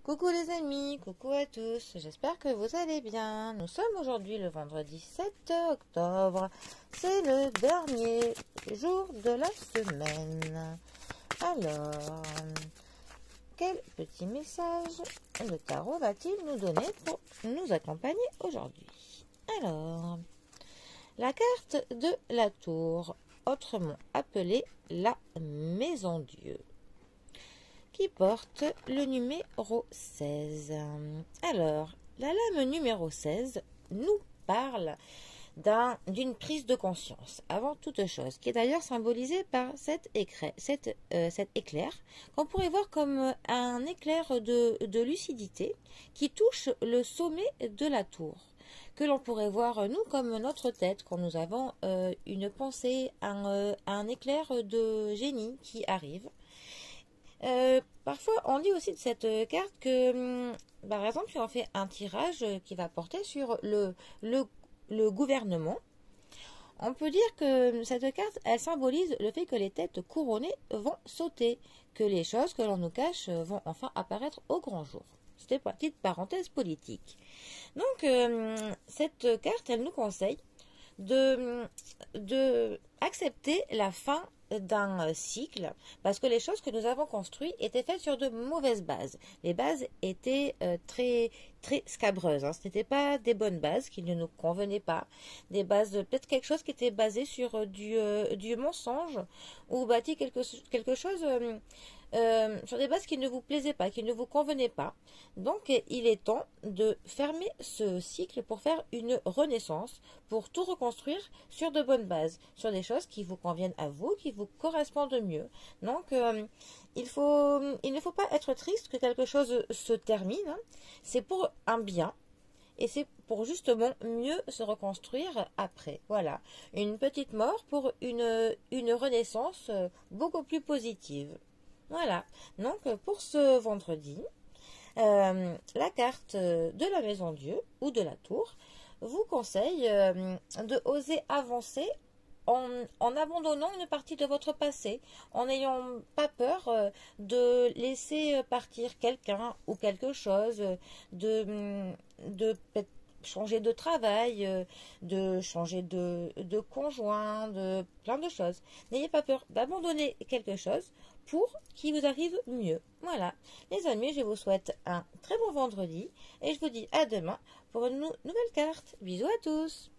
Coucou les amis, coucou à tous, j'espère que vous allez bien. Nous sommes aujourd'hui le vendredi 7 octobre, c'est le dernier jour de la semaine. Alors, quel petit message le tarot va-t-il nous donner pour nous accompagner aujourd'hui? Alors, la carte de la tour, autrement appelée la maison Dieu, qui porte le numéro 16. Alors, la lame numéro 16 nous parle d'une prise de conscience, avant toute chose, qui est d'ailleurs symbolisée par cet éclair, qu'on pourrait voir comme un éclair de lucidité qui touche le sommet de la tour, que l'on pourrait voir, nous, comme notre tête, quand nous avons une pensée, un éclair de génie qui arrive. Parfois, on dit aussi de cette carte que, par exemple, si on fait un tirage qui va porter sur le gouvernement, on peut dire que cette carte, elle symbolise le fait que les têtes couronnées vont sauter, que les choses que l'on nous cache vont enfin apparaître au grand jour. C'était une petite parenthèse politique. Donc, cette carte, elle nous conseille de accepter la fin d'un cycle, parce que les choses que nous avons construites étaient faites sur de mauvaises bases. Les bases étaient très scabreuses, hein. Ce n'étaient pas des bonnes bases qui ne nous convenaient pas, des bases, peut-être quelque chose qui était basé sur du mensonge, ou bâti quelque chose sur des bases qui ne vous plaisaient pas, qui ne vous convenaient pas. Donc il est temps de fermer ce cycle pour faire une renaissance, pour tout reconstruire sur de bonnes bases, sur des choses qui vous conviennent à vous, qui vous correspondent mieux. Donc il ne faut pas être triste que quelque chose se termine, hein. C'est pour un bien. Et c'est pour justement mieux se reconstruire après. Voilà, une petite mort pour une renaissance beaucoup plus positive. Voilà, donc pour ce vendredi, la carte de la maison Dieu ou de la tour vous conseille de oser avancer en abandonnant une partie de votre passé, en n'ayant pas peur de laisser partir quelqu'un ou quelque chose, de changer de travail, de changer de conjoint, de plein de choses. N'ayez pas peur d'abandonner quelque chose pour qu'il vous arrive mieux. Voilà, les amis, je vous souhaite un très bon vendredi et je vous dis à demain pour une nouvelle carte. Bisous à tous!